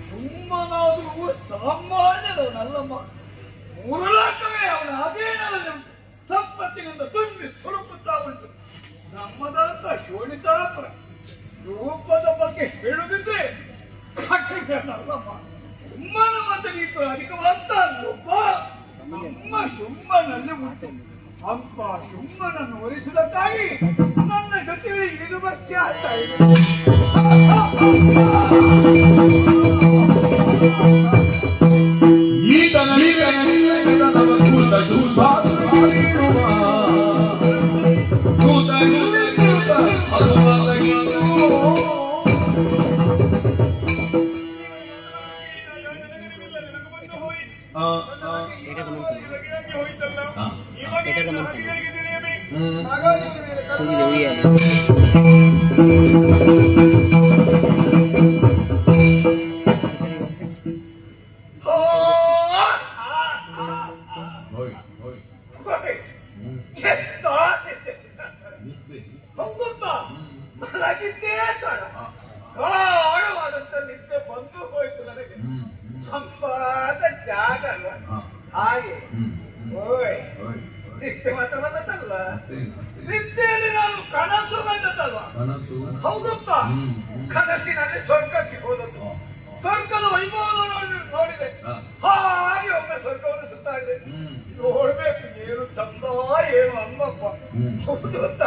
ಸುಮ್ಮನಾದರೂ ಸಾಮಾನ್ಯದವನಲ್ಲಮ್ಮ. ಮುರುಳಾಕವೇ ಅವನ ಅದೇನಲ್ಲ ಸಂಪತ್ತಿನಿಂದ ತುಂಬಿ ತುಳುಕುತ್ತಾ ಉಂಟು. ನಮ್ಮದಂತ ಶೋಣಿತಾಪುರ ರೂಪದ ಬಗ್ಗೆ ಹೇಳುದಿದ್ರೆ ಕಠಿಣಲ್ಲಮ್ಮ. ಸುಮ್ಮನ ಮತ್ತೆ ನೀತು ಅಧಿಕವಂತ ಒಬ್ಬ ನಮ್ಮ ಶುಂಭನಲ್ಲಿ ಉಂಟು. ಅಪ್ಪ ಶುಂಭನನ್ನು ಒಲಿಸುವುದಕ್ಕಾಗಿ ನನ್ನ ಜೊತೆ ಇದು ಬರ್ತಿ ಆಗ್ತಾ ಇದೆ. ನಿದ್ದೆ ಬಂದು ಹೋಯ್ತು ನನಗೆ. ಸಂಪಾದ ಜಾಗ ಅಲ್ವಾ ಹಾಗೆ. ಓಯ್ ನಿತ್ಯ ಮಾತ್ರ ಬಂದದ್ದಲ್ವ, ನಿತ್ಯಲ್ಲಿ ನಾನು ಕನಸು ಬಂದದ್ದಲ್ವ. ಹೌದಪ್ಪ, ಕನಸಿನಲ್ಲಿ ಸ್ವರ್ಗ ಸಿಗೋದದ್ದು. ಸ್ವರ್ಗದ ವೈಭವವನ್ನು ನೋಡಿದೆ. ಹಾಗೆ ಒಮ್ಮೆ ಸ್ವರ್ಗವನ್ನು ಸುತ್ತಾಡಿದೆ. ನೋಡ್ಬೇಕು ಏನು ಚಂದ ಏನು ಅಂದಪ್ಪ. ಹೌದು ಅಂತ